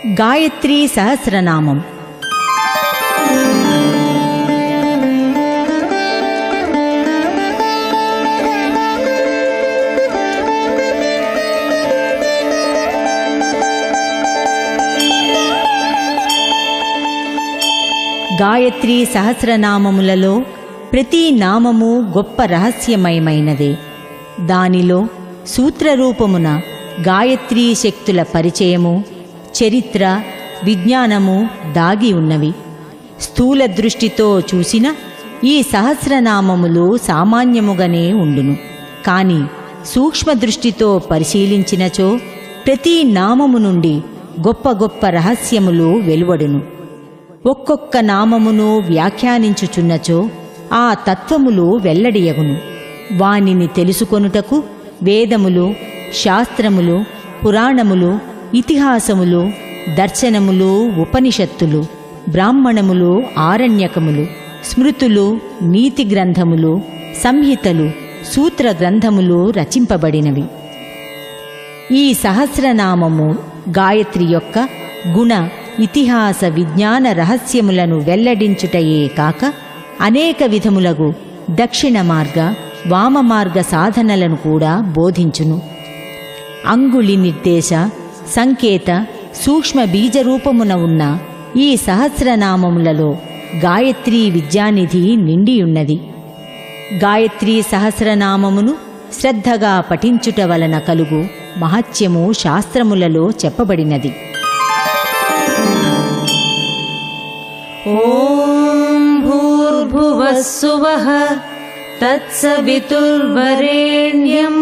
गायत्री सहस्रनामम्। గాయత్రీ సహస్రనామములలో ప్రతి నామము గొప్ప రహస్యమయమైనదే. దానిలో సూత్రరూపమున గాయత్రీ శక్తుల పరిచయము, చరిత్ర, విజ్ఞానము దాగి ఉన్నవి. స్థూల దృష్టితో చూసిన ఈ సహస్రనామములు సామాన్యముగానే ఉండును. కాని సూక్ష్మ దృష్టితో పరిశీలించినచో ప్రతి నామము నుండి గొప్ప గొప్ప రహస్యములు వెలువడును. ఒక్కొక్క నామమును వ్యాఖ్యానించుచున్నచో ఆ తత్వములు వెల్లడియగును. వానిని తెలుసుకొనుటకు వేదములు, శాస్త్రములు, పురాణములు, ఇతిహాసములు, దర్శనములు, ఉపనిషత్తులు, బ్రాహ్మణములు, ఆరణ్యకములు, స్మృతులు, నీతి గ్రంథములు, సంహితలు, సూత్ర గ్రంథములు రచింపబడినవి. ఈ సహస్రనామము గాయత్రి యొక్క గుణ, ఇతిహాస, విజ్ఞాన రహస్యములను వెల్లడించుటయే కాక అనేక విధములగు దక్షిణ మార్గ, వామ మార్గ సాధనలను కూడా బోధించును. అంగుళి నిర్దేశ, సంకేత, సూక్ష్మ బీజరూపమున ఉన్న ఈ సహస్రనామములలో గాయత్రీ విద్యానిధి నిండియున్నది. గాయత్రీ సహస్రనామమును శ్రద్ధగా పఠించుట వలన కలుగు మహత్యము శాస్త్రములలో చెప్పబడినది. ఓం భూర్భువః స్సువః తత్సవితుర్వరేణ్యం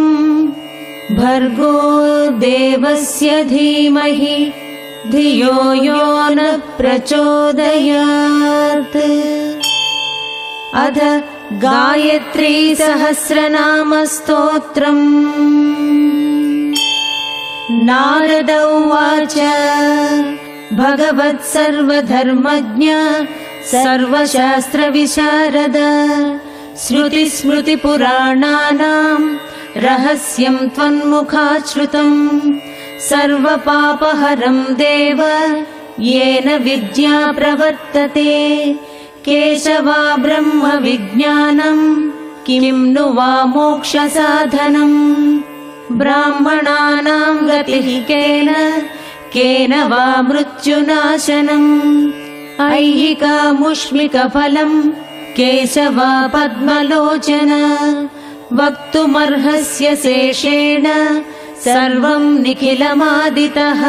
భర్గో దేవస్య ధీమహి ధియో యో నః ప్రచోదయాత్. అథ గాయత్రీ సహస్రనామ స్తోత్రం. నారద ఉవాచ భగవత్ సర్వధర్మజ్ఞ సర్వశాస్త్ర విశారద శృతి స్మృతి పురాణానాం రహస్యం త్వన్ముఖాత్ శ్రుతం సర్వపాపహరం దేవ येन విద్యా ప్రవర్తతే కేశవా బ్రహ్మ విజ్ఞానం కిం ను వా మోక్ష సాధనం బ్రాహ్మణానాం గతిః కేన వా మృత్యునాశనం ఐహికాముష్మిక ఫలం కేశవా పద్మలోచన వక్తుమర్హస్య శేషేణ సర్వం నిఖిలమాదితః.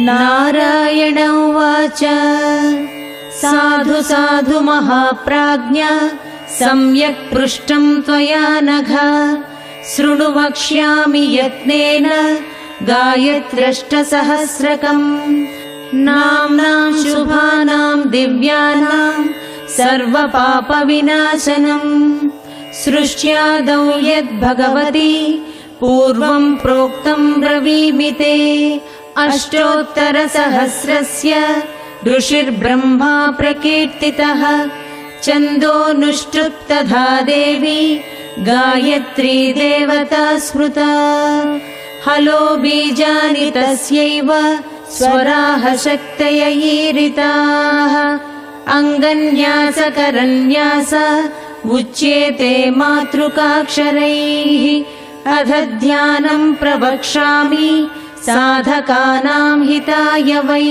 నారాయణ ఉవాచ సాధు సాధు మహాప్రాజ్ఞ సమ్యక్ పృష్టం త్వయా నఘ శృణు వక్ష్యామి యత్నేన గాయత్ర్యష్టసహస్రకం. నామ్నాం శుభానాం దివ్యానాం సర్వపాపవినాశనం సృష్ట్యాదౌ యద్భగవతి పూర్వం ప్రోక్తం బ్రవీమి తే. అష్టోత్తరసహస్రస్య ఋషిర్బ్రహ్మా ప్రకీర్తితః ఛందోనుష్ఠుప్ తథా దేవి గాయత్రీ దేవతా స్మృతా. హలో బీజాని తస్యైవ స్వరాః శక్తయ ఈరితాః అంగన్యాసకరన్యాస ఉచ్యేతే మాతృకాక్షరైః. అథ ధ్యానం ప్రవక్ష్యామి సాధకానాం హితాయ వై.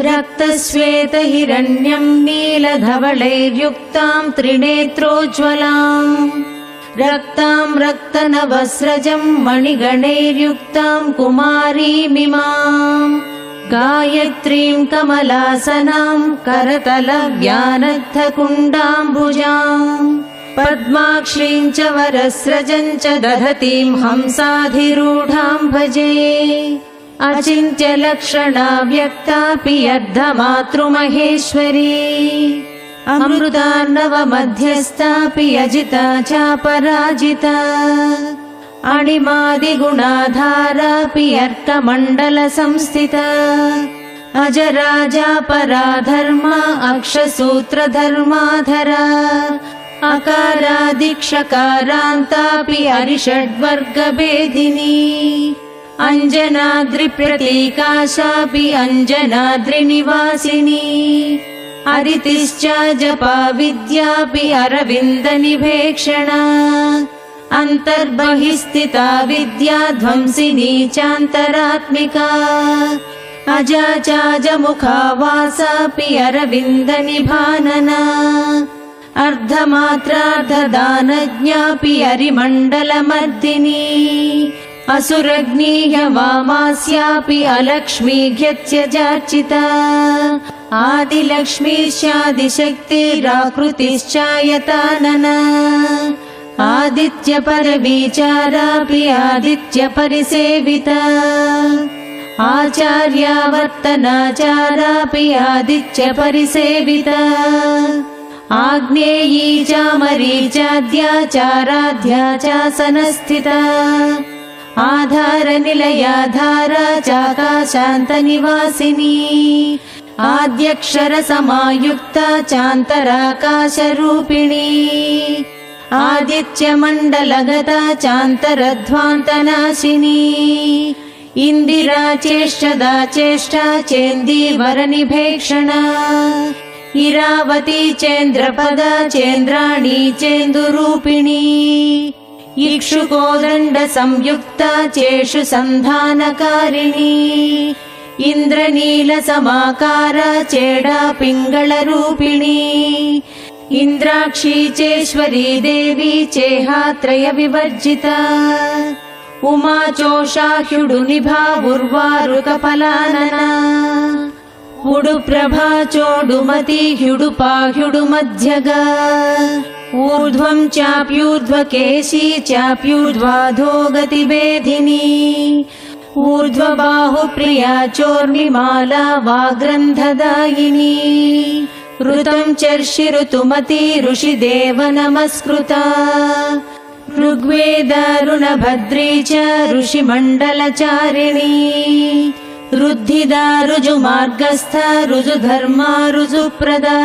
రక్తశ్వేతహిరణ్యం నీలధవళైర్యుక్తాం త్రినేత్రోజ్వలాం రక్తాం రక్తనవస్రజం మణిగణైర్యుక్తాం కుమారీమిమాం గాయత్రీం కమలాసనాం కరతలవ్యానద్ధకుండాంబుజాం పద్మాక్షీం చ వరస్రజం చ దధతీం హంసాధిరూఢాం భజే. అచింత్యలక్షణా వ్యక్తాపి అర్ధమాతృమహేశ్వరీ అమృతార్ణవమధ్యస్థాపి అజితా చాపరాజితా అణిమాదిగుణాధారాపి అర్కమండల సంస్థితా అజరాజా పరాధర్మా అక్షసూత్రధర్మాధరా అకారాదిక్షకారాంతాపి అరిషడ్వర్గభేదిని अञ्जनाद्रिप्रतीकाशापि अञ्जनाद्रिनिवासिनी अदितिश्च जपा विद्यापि अरविन्दनिभेक्षणा अन्तर्बहिस्थिता विद्या ध्वंसिनी चान्तरात्मिका अजा चाजमुखा वासापि अरविन्दनिभानना अर्धमात्रार्धदानज्ञापि अरिमण्डलमर्दिनी असुरग्नीय वामास्यापि अलक्ष्मीघ्यत्यजार्चिता आदिलक्ष्मीश्चादिशक्तिराकृतिश्चायतानना आदित्यपरविचारापि आदित्यपरिसेविता आचार्यावर्तनाचारापि आदित्यपरिसेविता आग्नेयी चामरीचाद्याचाराध्या चासनस्थिता आधारनिलयाधारा चाकाशान्तनिवासिनी आद्यक्षरसमायुक्ता चान्तराकाशरूपिणी आदित्यमण्डलगता चान्तरध्वान्तनाशिनी इन्दिरा चेष्टदा चेष्टा चेन्दीवरनिभेक्षणा इरावती चेन्द्रपदा चेन्द्राणी चेन्दुरूपिणी इक्षुकोदण्डसंयुक्ता चेषु सन्धानकारिणी इन्द्रनीलसमाकारा चेडा पिङ्गलरूपिणी इन्द्राक्षी चेश्वरी देवी चेहात्रयविवर्जिता उमा चोषाह्युडुनिभा उर्वारुकफलानना उडुप्रभा चोडुमती ह्युडुपाह्युडुमध्यगा ऊर्ध्वं चाप्यूर्ध्वकेशी चाप्यूर्ध्वाधो गतिभेदिनी ऊर्ध्वबाहुप्रिया चोर्मिमाला वाग्रन्थदायिनी ऋतं चर्षि ऋतुमती ऋषिदेव नमस्कृता ऋग्वेदारुणभद्री च ऋषिमण्डलचारिणी रुद्धिदा ऋजुमार्गस्था ऋजुधर्मा ऋजुप्रदा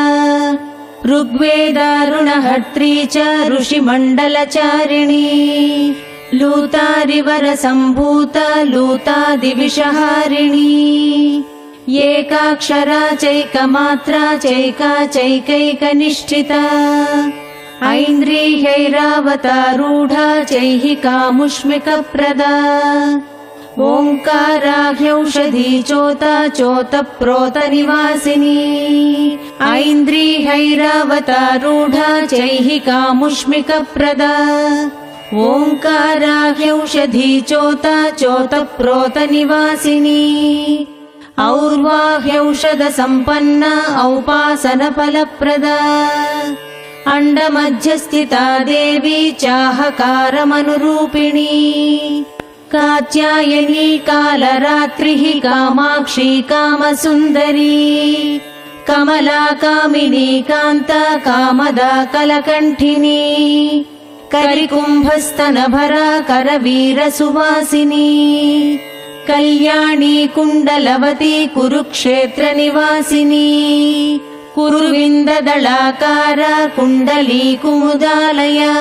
ऋग्वेदारुणहर्त्री च ऋषिमण्डलचारिणी लूतारिवरसम्भूता लूतादिविषहारिणी एकाक्षरा चैकमात्रा चैका चैकैकनिष्ठिता ऐन्द्रियैरावतारूढा चैहिकामुष्मिकप्रदा ओङ्काराह्यौषधी चोता चोतप्रोतनिवासिनी ऐन्द्रियैरावतारूढा चैहिकामुष्मिकप्रदा ओङ्काराह्यौषधी चोता चोतप्रोतनिवासिनी और्वाह्यौषधसम्पन्ना औपासनफलप्रदा अण्डमध्यस्थिता देवी चाहकारमनुरूपिणी कात्यायनी कालरात्रिः कामाक्षी कामसुन्दरी कमला कामिनी कान्ता कामदा कलकण्ठिनी करिकुम्भस्तनभरा करवीरसुवासिनी कल्याणी कुण्डलवती कुरुक्षेत्रनिवासिनी कुरुविन्ददलाकारा कुण्डली कुमुदालया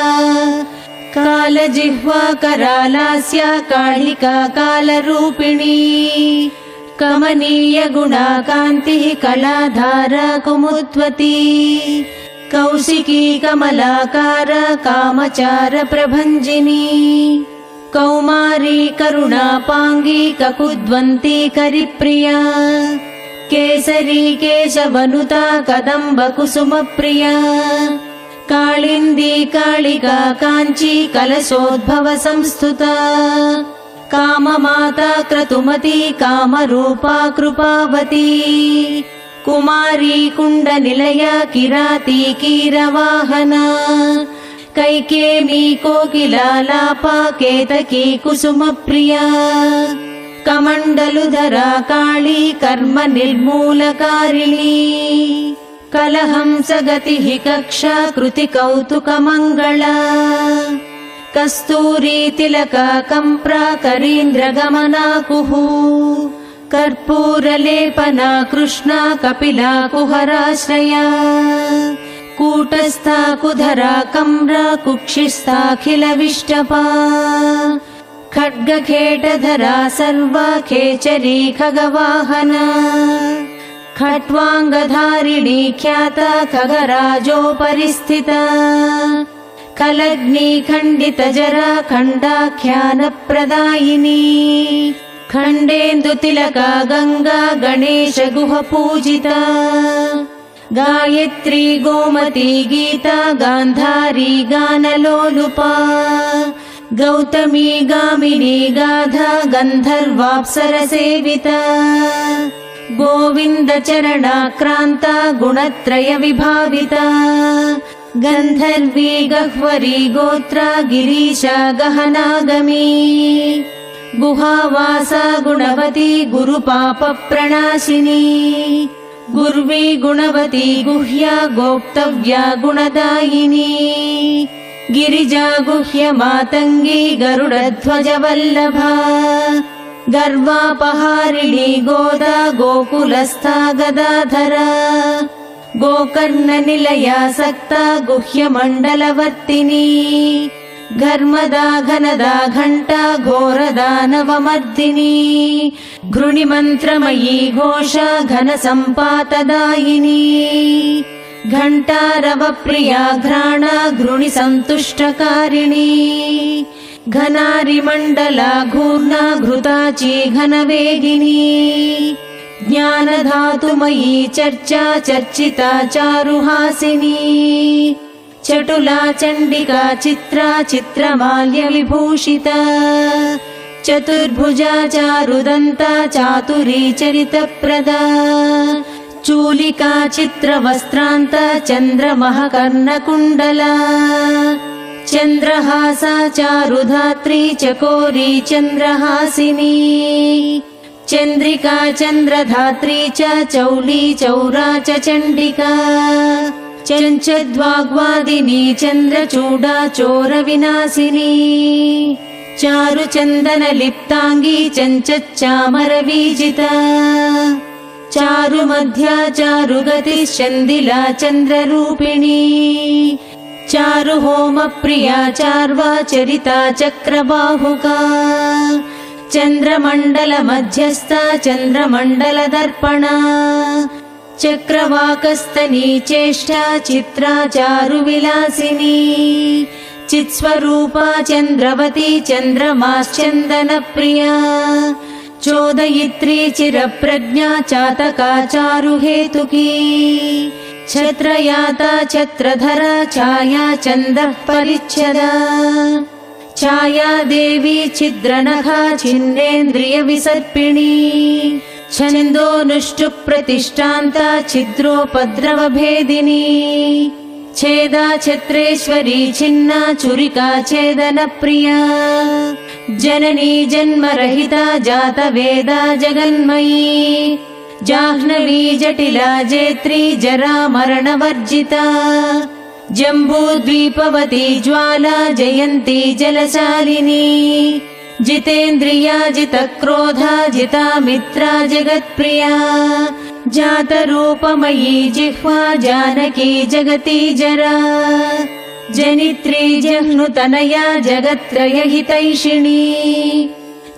कालजिह्वा करालास्या कालिका कालरूपिणी कमनीय गुणाकान्तिः कलाधारा कुमुद्वती कौशिकी कमलाकारा कामचार प्रभञ्जिनी कौमारी करुणापाङ्गी ककुद्वन्ती करिप्रिया केसरी केशवनुता कदम्ब कुसुमप्रिया कालिन्दी कालिका काञ्ची कलशोद्भव संस्तुता काममाता क्रतुमती कामरूपा कृपावती कुमारी कुण्डनिलया किराती कीरवाहना कैकेमी कोकिलालापा केतकी कुसुमप्रिया कमण्डलुधरा काली कर्म निर्मूलकारिणी कलहंसगतिः कक्षा कृतिकौतुकमङ्गला कस्तूरी तिलका कम्प्रा करीन्द्रगमनाकुः कर्पूरलेपना कृष्णा कपिला कुहराश्रया कूटस्था कुधरा कम्रा कुक्षिस्थाखिलविष्टपा खड्गखेटधरा सर्वा खेचरी खगवाहना खट्वाङ्गधारिणी ख्याता खगराजोपरि स्थिता खलग्नी खण्डितजरा खण्डाख्यानप्रदायिनी खण्डेन्दुतिलका गङ्गा गणेशगुहपूजिता गायत्री गोमती गीता गान्धारी गानलोलुपा गौतमी गामिनी गाधा गन्धर्वाप्सरसेविता गोविन्दचरणाक्रान्ता गुणत्रयविभाविता गन्धर्वी गह्वरी गोत्रा गिरीशा गहनागमी गुहावासा गुणवती गुरुपापप्रणाशिनी गुर्वी गुणवती गुह्या गोप्तव्या गुणदायिनी गिरिजा गुह्य मातङ्गी गरुडध्वजवल्लभा गर्वापहारिणी गोदा गोकुलस्था गदाधरा गोकर्णनिलया सक्ता गुह्यमण्डलवर्तिनी घर्मदा घनदा घण्टा घोरदानवमर्दिनी घृणिमन्त्रमयी घोषा घनसम्पातदायिनी घण्टारवप्रिया घ्राणा घृणिसन्तुष्टकारिणी घनारिमण्डला घूर्णा घृताची घनवेगिनी ज्ञानधातुमयी चर्चा चर्चिता चारुहासिनी चटुला चण्डिका चित्रा चित्रमाल्यविभूषिता चतुर्भुजा चारुदन्ता चातुरी चरितप्रदा चूलिका चित्रवस्त्रान्ता चन्द्रमः कर्णकुण्डला चन्द्रहासा चारुधात्री चकोरी चन्द्रहासिनी चन्द्रिका चन्द्रधात्री च चौली चौरा च चण्डिका चञ्चद्वाग्वादिनी चन्द्रचूडा चोरविनाशिनी चारुचन्दनलिप्ताङ्गी चञ्चच्चामरवीजिता चारुमध्या चारुगतिश्चन्दिला चन्द्ररूपिणी चारुहोमप्रिया चार्वा चरिता चक्रबाहुका चन्द्रमण्डलमध्यस्था चन्द्रमण्डलदर्पणा चक्रवाकस्तनी चेष्टा चित्रा चारुविलासिनी चित्स्वरूपा चन्द्रवती चन्द्रमाश्चन्दनप्रिया चोदयित्री चिरप्रज्ञा चातका चारुहेतुकी छत्रयाता छत्रधरा छाया चन्दः परिच्छदा छाया देवी छिद्रनखा छिन्नेन्द्रियविसर्पिणी छन्दोनुष्टुप्रतिष्ठान्ता छिद्रोपद्रवभेदिनी छेदा छत्रेश्वरी छिन्ना चुरिका छेदनप्रिया जननी जन्मरहिता जातवेदा जगन्मयी जाह्नवी जटिला जेत्री जरा मरणवर्जिता जम्बूद्वीपवती ज्वाला जयन्ती जलशालिनी जितेन्द्रिया जितक्रोधा जिता मित्रा जगत्प्रिया जातरूपमयी जिह्वा जानकी जगती जरा जनित्री जह्नुतनया जगत्त्रयहितैषिणी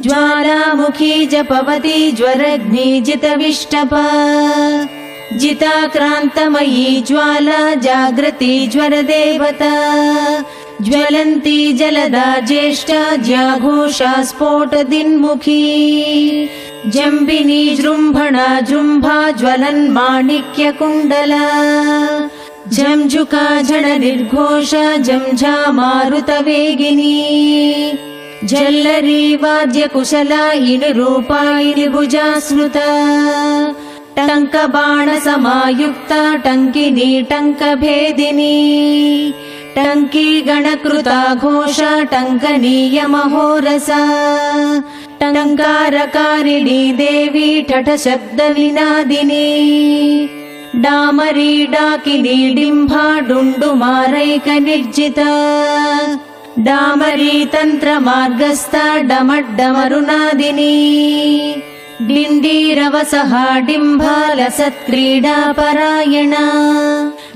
ज्वालामुखी जपवती ज्वरग्नि जितविष्टपा जिताक्रान्तमयी ज्वाला जागृति ज्वरदेवता ज्वलन्ती जलदा ज्येष्ठा ज्याघोषा स्फोटदिन्मुखी जम्बिनी जृम्भणा जृम्भा ज्वलन्माणिक्यकुण्डला झञ्झुका झणनिर्घोषा झञ्झा मारुतवेगिनी झल्लरी वाद्यकुशला इनुरूपायिनि भुजा स्मृता टङ्कबाणसमायुक्ता टङ्किनी टङ्कभेदिनी टङ्की गणकृता घोषा टङ्कनीयमहोरसा टङ्कारकारिणी देवी ठठशब्दविनादिनी डामरी डाकिनी डिम्भा डुण्डुमारैकनिर्जिता डामरी तन्त्रमार्गस्था डमड्डमरुनादिनी डिण्डीरवसहा डिम्भालसत्क्रीडा परायणा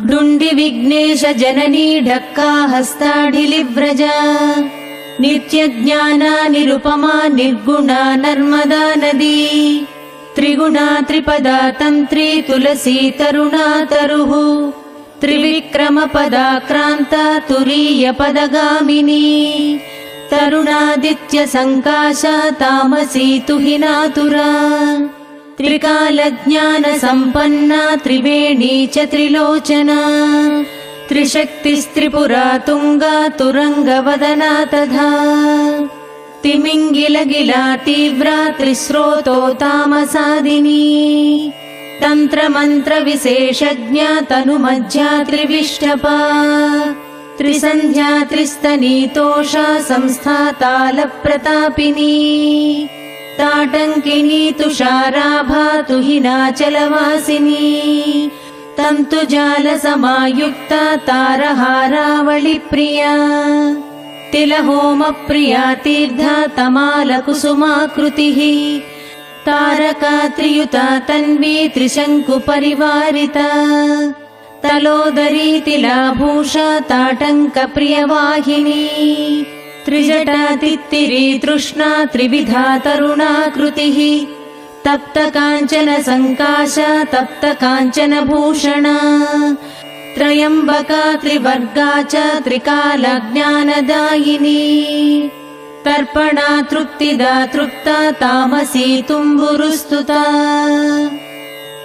डुण्डि विघ्नेश जननी ढक्का हस्ताढिलिव्रजा नित्यज्ञाना निरुपमा निर्गुणा नर्मदा नदी त्रिगुणा त्रिपदा तंत्री तुलसी तरुणा तरुः त्रिविक्रमपदा क्रांता तुरीय पदगामिनी तरुणादित्य संकाशा तामसी तुहिनातुरा त्रिकालज्ञान संपन्ना त्रिवेणी च त्रिलोचना त्रिशक्तिस्त्रिपुरा तुंगा तुरंगवदना तथा तिमिंगिलगिला तीव्रा त्रिस्रोतो तामसादिनी तंत्र मंत्र विशेषज्ञा तनुमज्जा त्रिविष्टपा त्रिसंध्या त्रिस्तनीतोषा संस्था तालप्रतापिनी ताटंकिनी तुषाराभा तुहिनाचलवासिनी तंतुजाल समायुक्ता तारहारावळि प्रिया तिलहोम प्रिया तीर्धा तमाल कुसुमाकृतिः तारका त्रियुता तन्वी त्रिशंकु परिवारिता तलोदरी तिलाभूषा ताटंक प्रियवाहिनी त्रिजटा तित्तिरी तृष्णा त्रिविधा तरुणाकृतिः तप्त कांचन संकाशा तप्त कांचन भूषणा त्रयंबका त्रिवर्गा च त्रिकाला ज्ञानदायिनी तर्पणा तृप्तिदा तृप्ता तामसी तुम्बुरुस्तुता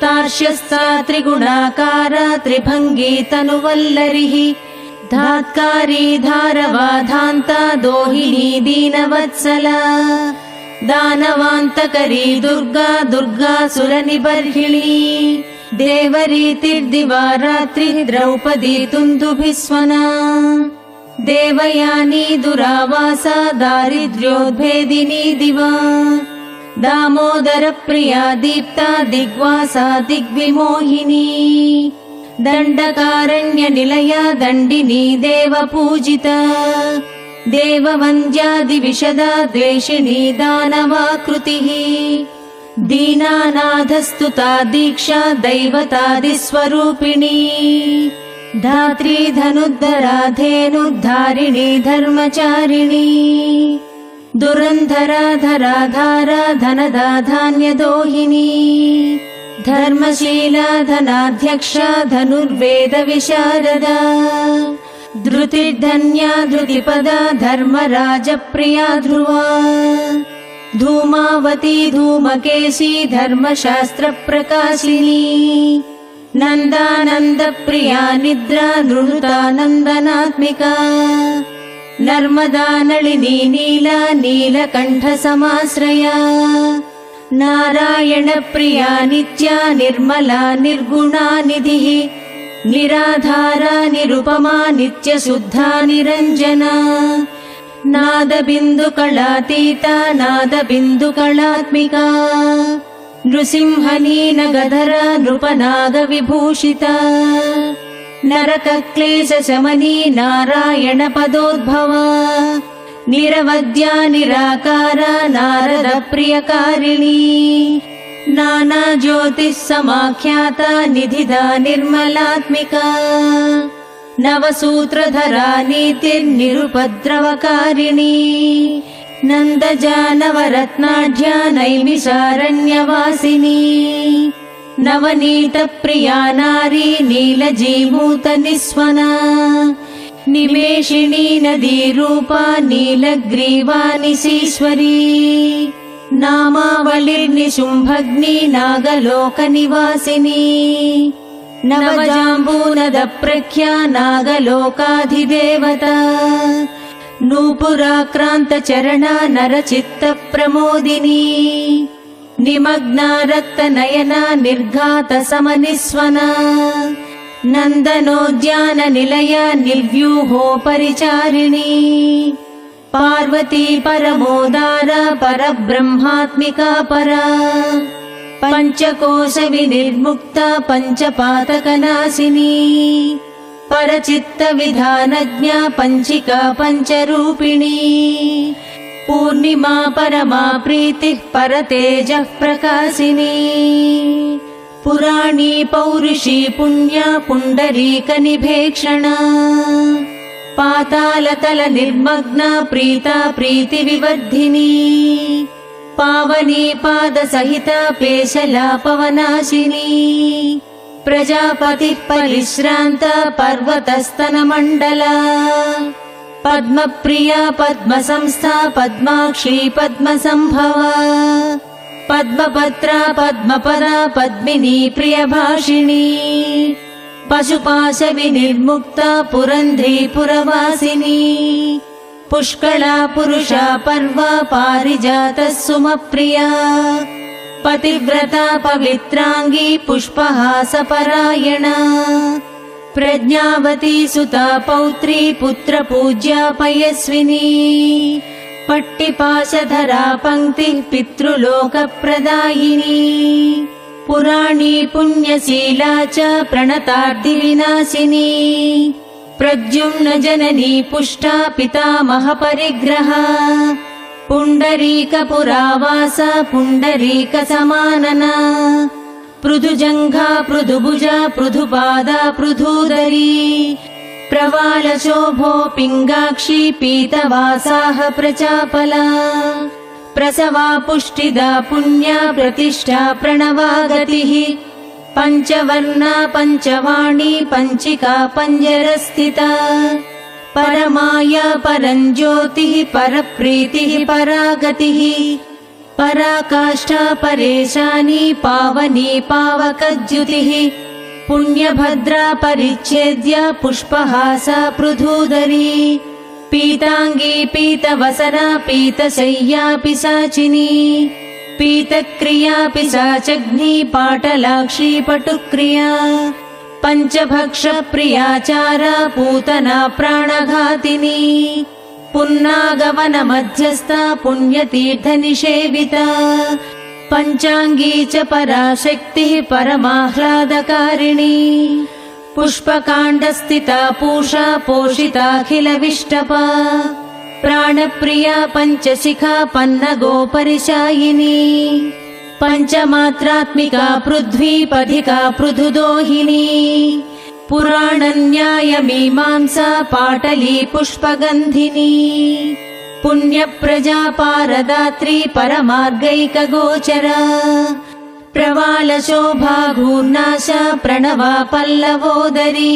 तार्ष्यस्ता त्रिगुणाकारा त्रिभंगी तनुवल्लरिः धात्कारी धारवाधान्ता दोहिनी दीनवत्सला दानवान्तकरी दुर्गा दुर्गासुरनिबर्हिणी देवरीतिर्दिवारात्रि द्रौपदी तुन्दुभिस्वना देवयानी दुरावासा दारिद्र्योद्भेदिनी दिवा दामोदर प्रिया दीप्ता दिग्वासा दिग्विमोहिनी दण्डकारण्य निलया दण्डिनी देवपूजिता देववन्द्यादिविशदा द्वेषिणी दानवाकृतिः दीनानाथस्तुता दीक्षा दैवतादिस्वरूपिणी धात्री धनुद्धरा धेनुद्धारिणी धर्मचारिणी दुरन्धरा धरा धारा धनदा धान्यदोहिनी धर्मशीला धनाध्यक्षा धनुर्वेद विशारदा धृतिर्धन्या धृतिपदा धर्मराजप्रिया ध्रुवा धूमावती धूमकेशी धर्मशास्त्र प्रकाशिनी नन्दानन्द प्रिया निद्रा नृणुता नन्दनात्मिका नर्मदा नलिनी नीला नीलकण्ठ समाश्रया नारायण प्रिया नित्या निर्मला निर्गुणा निधिः निराधारा निरुपमा नित्य शुद्धा निरञ्जना नादबिन्दुकलातीता नादबिन्दुकलात्मिका नृसिंहनीनगधरा नृपनागविभूषिता नरकक्लेशशमनी नारायण पदोद्भवा निरवद्या निराकारा नारद प्रियकारिणी नाना ज्योतिः समाख्याता निधिदा निर्मलात्मिका नवसूत्रधरा नीतिर्निरुपद्रवकारिणी नन्दजानवरत्नाढ्या नैमिषारण्यवासिनी नवनीतप्रिया नारी नीलजीमूतनिस्वना निमेषिणी नदीरूपा नीलग्रीवा निशीश्वरी नामावलिर्निशुम्भग्नि नागलोकनिवासिनी नवजाम्बूनदप्रख्या नागलोकाधिदेवता नूपुराक्रान्तचरणा नरचित्तप्रमोदिनी निमग्ना रक्तनयना निर्घातसमनिस्वना नन्दनोद्याननिलया निर्व्यूहोपरिचारिणी पार्वती परमोदारा परब्रह्मात्मिका परा पञ्चकोश विनिर्मुक्ता पञ्चपातकनाशिनी परचित्तविधानज्ञा पञ्चिका पञ्चरूपिणी पूर्णिमा परमा प्रीतिः परतेजः प्रकाशिनी पुराणी पौरुषी पुण्या पुण्डरीकनिभेक्षणा पातालतल निर्मग्ना प्रीता प्रीतिविवर्धिनी पावनी पादसहिता पेशला पवनाशिनी प्रजापतिः परिश्रान्ता पर्वतस्तनमण्डला पद्मप्रिया पद्मसंस्था पद्माक्षी पद्मसंभवा पद्मपत्रा पद्मपदा पद्मिनी प्रियभाषिणी पशुपाशविनिर्मुक्ता पुरन्ध्री पुरवासिनी पुष्कला पुरुषा पर्वा पारिजातः सुमप्रिया पतिव्रता पवित्रांगी पुष्पहासपरायणा प्रज्ञावती सुता पौत्री पुत्रपूज्या पयस्विनी पट्टिपाशधरा पंक्तिः पितृलोकप्रदायिनी पुराणी पुण्यशीला च प्रणतार्तिविनाशिनी प्रद्युम्न जननी पुष्टा पितामह परिग्रहा पुण्डरीकपुरावासा पुण्डरीकसमानना पृथुजङ्घा पृथुभुजा पृथुपादा पृथूदरी प्रवालशोभो पिङ्गाक्षी पीतवासाः प्रचापला प्रसवा पुष्टिदा पुण्या प्रतिष्ठा प्रणवा गतिः पञ्चवर्णा पञ्चवाणी पञ्चिका पञ्जरस्थिता परमाया परञ्ज्योतिः परप्रीतिः परागतिः पराकाष्ठा परेशानी पावनी पावकद्युतिः पुण्यभद्रा परिच्छेद्या पुष्पहासा पृथूदरी पीतांगी पीतवसना पीतशय्या पिशाचिनी पीतक्रिया पिशाचग्नि पाटलाक्षी पटुक्रिया पञ्चभक्षप्रियाचारा पूतना प्राणघातिनी पुन्नागवन मध्यस्था पुण्यतीर्थनिषेविता पञ्चाङ्गी च पराशक्तिः परमाह्लादकारिणी पुष्पकाण्डस्थिता पूषा पोषिताखिलविष्टपा प्राणप्रिया पञ्चशिखा पन्नगोपरिशायिनी पञ्चमात्रात्मिका पृथ्वी पथिका पृथुदोहिनी पुराणन्यायमीमांसा पाटली पुष्पगन्धिनी पुण्यप्रजा पारदात्री परमार्गैकगोचरा प्रवालशोभा घूर्णाशा प्रणवा पल्लवोदरी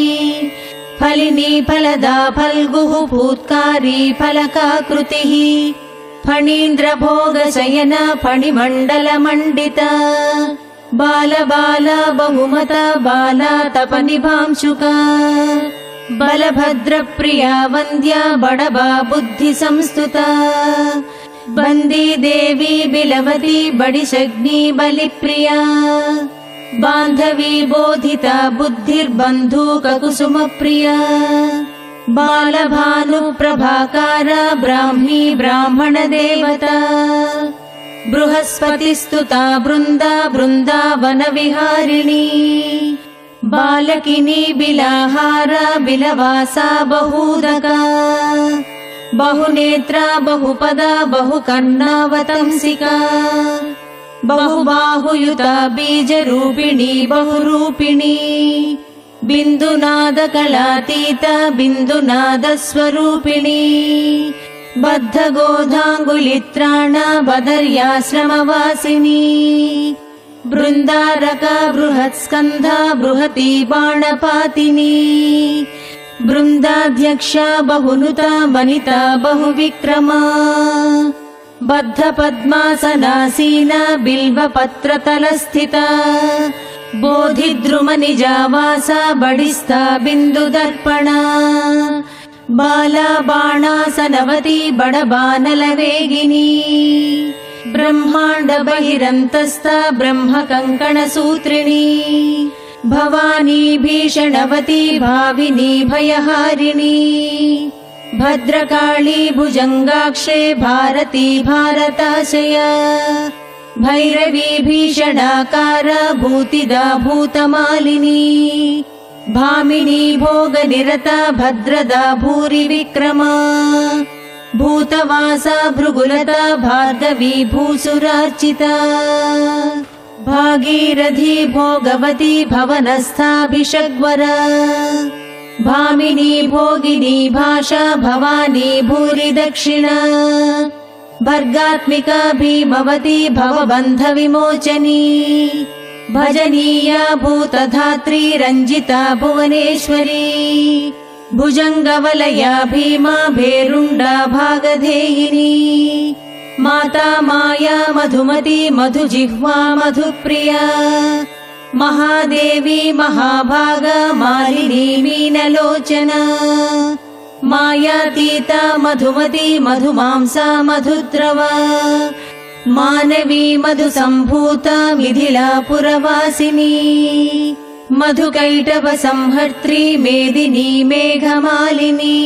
फलिनी फलदा फल्गुः फूत्कारी फलकाकृतिः फणीन्द्रभोगशयना फणिमण्डलमण्डिता बालबाला बहुमता बाला तपनिभांशुका बलभद्रप्रिया वन्द्या बडबा बुद्धिसंस्तुता बन्दी देवी बिलवती बडिशग्नी बलिप्रिया बान्धवी बोधिता बुद्धिर्बन्धूककुसुमप्रिया बालभानुप्रभाकारा ब्राह्मी ब्राह्मणदेवता बृहस्पतिस्तुता बृन्दा बृन्दावनविहारिणी बालकिनी बिलाहारा बिलवासा बहूदका बहुनेत्रा बहुपदा बहुकर्णावतंसिका बहुबाहुयुता बीजरूपिणी बहुरूपिणी बिन्दुनादकलातीता बिन्दुनादस्वरूपिणी बद्धगोधाङ्गुलित्राणा बदर्याश्रमवासिनी बृन्दारका बृहत्स्कन्धा बृहती बाणपातिनी बृन्दाध्यक्षा बहुनुता वनिता बहुविक्रमा बद्धपद्मासनासीना बिल्वपत्रतलस्थिता बोधिद्रुमनिजावासा बडिस्था बिन्दुदर्पणा बाला बाणासनवती बडबानलवेगिनी ब्रह्माण्ड बहिरन्तस्था ब्रह्मकङ्कणसूत्रिणी भवानी भीषणवती भाविनी भयहारिणी भद्रकाली भुजङ्गाक्षे भारती भारताशया भैरवी भीषणाकारा भूतिदा भूतमालिनी भामिनी भोगनिरता भद्रदा भूरिविक्रमा भूतवासा भृगुलता भार्गवी भूसुरार्चिता भागीरथी भोगवती भवनस्थाभिषग्वरा भामिनी भोगिनी भाषा भवानी भूरि दक्षिणा भर्गात्मिका भीमवती भवबन्धविमोचनी भजनीया भूतधात्री रञ्जिता भुवनेश्वरी भुजङ्गवलया भीमा भेरुण्डा भागधेयिनी माता माया मधुमती मधुजिह्वा मधुप्रिया महादेवी महाभागा मालिनी मीनलोचना मायातीता मधुमती मधुमांसा मधुद्रवा मानवी मधुसम्भूता मिथिला पुरवासिनी मधुकैटभ संहर्त्री मेदिनी मेघमालिनी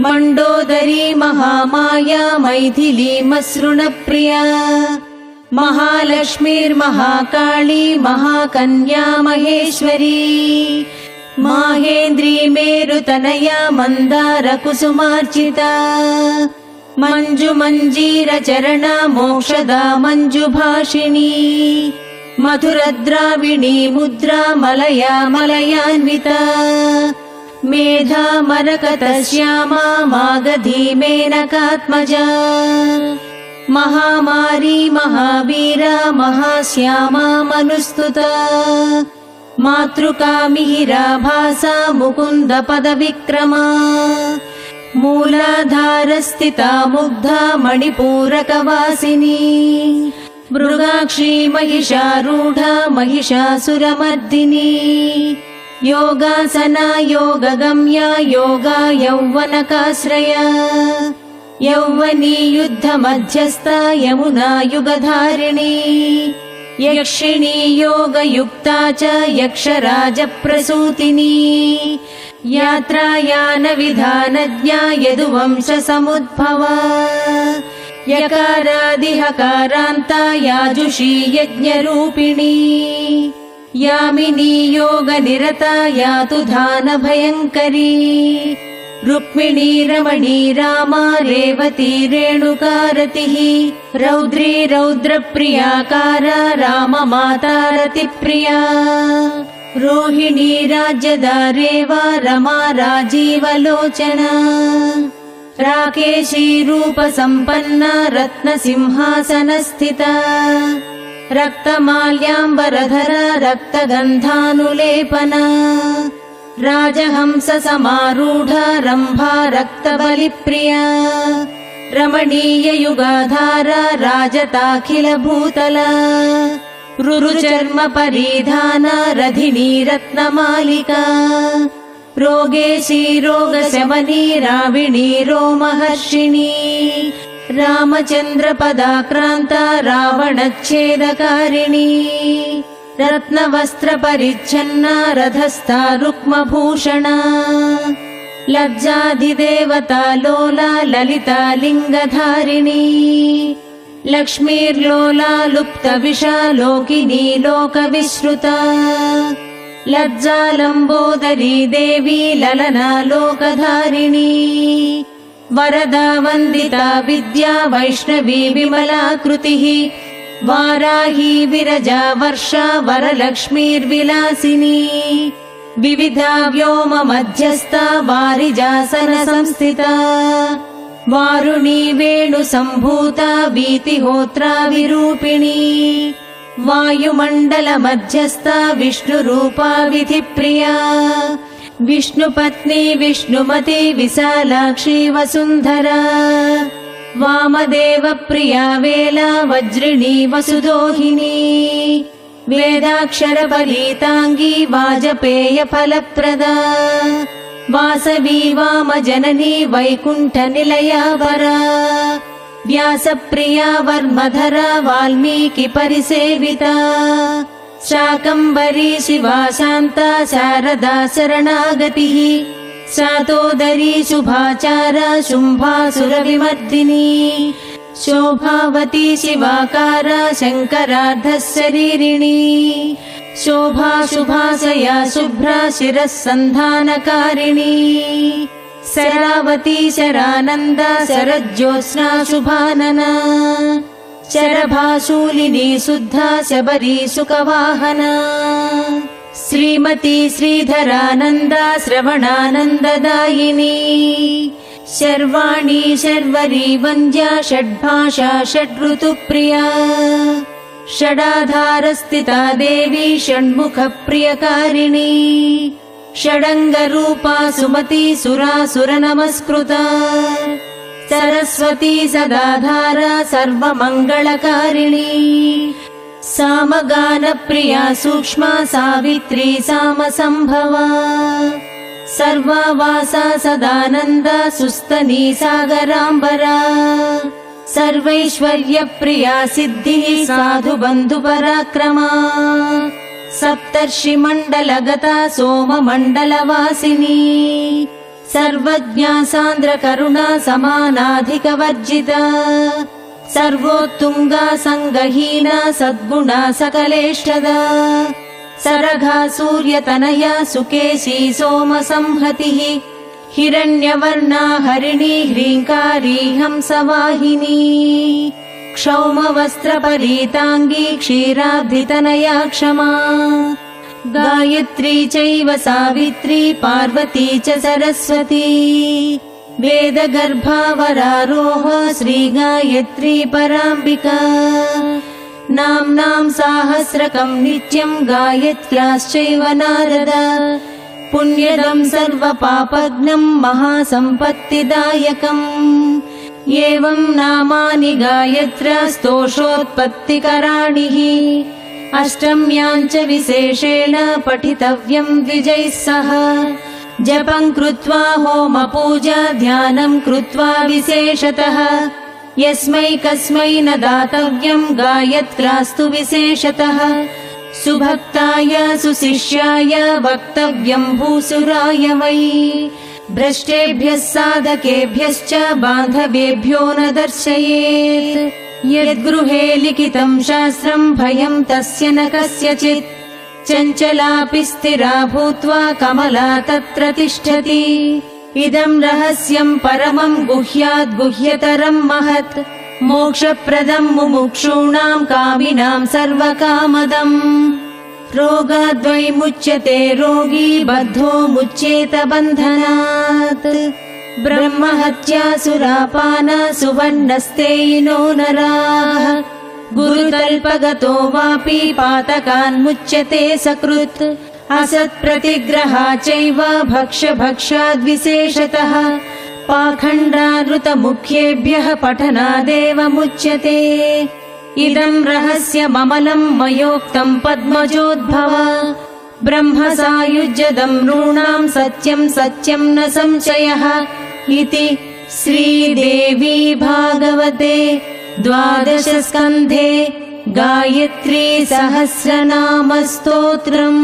मण्डोदरी महामाया मैथिली मसृणप्रिया महालक्ष्मीर्महाकाली महाकन्या महेश्वरी माहेन्द्री मेरुतनया मन्दारकुसुमार्चिता मञ्जुमञ्जीरचरणा मोक्षदा मञ्जुभाषिणी मधुरद्राविणी मुद्रा मलया मलयान्विता मेधा मरकतश्यामा मागधी मेनकात्मजा महामारी महावीरा महाश्यामा मनुस्तुता मातृका मिहिरा भासा मुकुन्द पदविक्रमा मूलाधारस्थिता मुग्धा मणिपूरकवासिनी मृगाक्षी महिषारूढा महिषासुरमर्दिनी योगासना योगगम्या योगा यौवनकाश्रया यौवनी युद्धमध्यस्था यमुना युगधारिणी यक्षिणी योगयुक्ता च यक्षराजप्रसूतिनी यात्रायानविधानज्ञा यदुवंशसमुद्भवा यकारादिहकारान्ता याजुषी यज्ञरूपिणी यामिनी योगनिरता यातु धानभयङ्करी रुक्मिणी रमणी रामा रेवती रेणुकारतिः रौद्री रौद्रप्रियाकारा राममाता रतिप्रिया रोहिणी राज्यदारेवा रमा राजीवलोचना राकेशी रूपसम्पन्ना रत्नसिंहासनस्थिता रक्तमाल्याम्बरधरा रक्तगन्धानुलेपना राजहंस समारूढा रम्भा रक्तबलिप्रिया रमणीययुगाधारा राजताखिलभूतला रुरुचर्म परिधाना रधिनी रत्नमालिका रोगेशी रोगशमनी राविणी रोमहर्षिणी रामचन्द्रपदाक्रान्ता रावणच्छेदकारिणी रत्नवस्त्रपरिच्छन्ना रथस्था रुक्मभूषणा लज्जाधिदेवता लोला ललिता लिङ्गधारिणी लक्ष्मीर्लोला लुप्तविषा लोकिनी लोकविश्रुता लज्जालम्बोदरी देवी ललना लोकधारिणी वरदा वन्दिता विद्या वैष्णवी विमलाकृतिः वाराही विरजा वर्षा वरलक्ष्मीर्विलासिनी विविधा व्योम मध्यस्था वारिजासन संस्थिता वारुणी वेणुसम्भूता वीतिहोत्रा विरूपिणी वायुमण्डल मध्यस्था विष्णुरूपा विधिप्रिया विष्णुपत्नी विष्णुमती विशालाक्षी वसुन्धरा वामदेव प्रिया वेला वज्रिणी वसुदोहिनी वेदाक्षरपरीताङ्गी वाजपेय फलप्रदा वासवी वामजननी वैकुण्ठनिलया वरा व्यासप्रिया वर्मधरा वाल्मीकि परिसेविता शाकम्भरी शिवा शान्ता शारदा शरणागतिः सातोदरी शुभाचारा शुम्भासुरविमर्दिनी शोभावती शिवाकारा शङ्करार्धशरीरिणी शोभा शुभाशया शुभ्रा शिरः सन्धानकारिणी शरावती शरानन्दा शरज्योत्स्ना शुभानना शरभाशूलिनी शुद्धा शबरी सुखवाहना श्रीमती श्रीधरानन्दा श्रवणानन्ददायिनी शर्वाणी शर्वरी वन्द्या षड्भाषा षड्ऋतुप्रिया षडाधारस्थिता देवी षण्मुखप्रियकारिणी षडङ्गरूपा सुमती सुरासुरनमस्कृता सरस्वती सदाधारा सर्वमङ्गलकारिणी सामगानप्रिया सूक्ष्मा सावित्री सामसम्भवा सर्वावासा सदानन्दा सुस्तनी सागराम्बरा सर्वैश्वर्यप्रिया सिद्धिः साधु बन्धुपराक्रमा सप्तर्षिमण्डलगता सोममण्डलवासिनी सर्वज्ञा सान्द्रकरुणा समानाधिकवर्जिता सर्वोत्तुङ्गा सङ्गहीना सद्गुणा सकलेष्टदा सरघा सूर्यतनया सुकेशी सोमसंहतिः हिरण्यवर्णा हरिणी ह्रीङ्कारी हंसवाहिनी क्षौमवस्त्रपरीताङ्गी क्षीराब्धितनया क्षमा गायत्री चैव सावित्री पार्वती च सरस्वती वेदगर्भावरारोह श्रीगायत्री पराम्बिका नाम्नां साहस्रकं नित्यं गायत्र्याश्चैव नारद पुण्यदं सर्वपापघ्नं महासम्पत्तिदायकम् एवं नामानि गायत्र्यास्तोषोत्पत्तिकराणि अष्टम्यां च विशेषेण पठितव्यं द्विजैः सह जपं कृत्वा होमपूजा ध्यानं कृत्वा विशेषतः यस्मै कस्मै न दातव्यं गायत्र्यास्तु विशेषतः सुभक्ताय सुशिष्याय वक्तव्यं भूसुराय वै भ्रष्टेभ्यः साधकेभ्यश्च बान्धवेभ्यो न दर्शयेत् यद्गृहे लिखितं शास्त्रं भयं तस्य न कस्यचित् चञ्चलापि स्थिरा भूत्वा कमला तत्र तिष्ठति इदं रहस्यं परमं गुह्याद् गुह्यतरं महत् मोक्षप्रदं मुमुक्षूणां कामिनां सर्वकामदम् रोगाद्वै मुच्यते रोगी बद्धो मुच्येत बन्धनात् ब्रह्महत्या सुरापाना सुवर्णस्तेयिनो नराः गुरुतल्पगतो वापि पातकान्मुच्यते सकृत् असत्प्रतिग्रहा चैव भक्ष्यभक्षाद्विशेषतः पाखण्डानृतमुख्येभ्यः पठनादेव मुच्यते इदं रहस्यममलं मयोक्तं पद्मजोद्भव ब्रह्मसायुज्यदं नृणां सत्यं सत्यं न संशयः इति श्रीदेवी भागवते 12 स्कन्धे गायत्री सहस्रनाम स्तोत्रम्।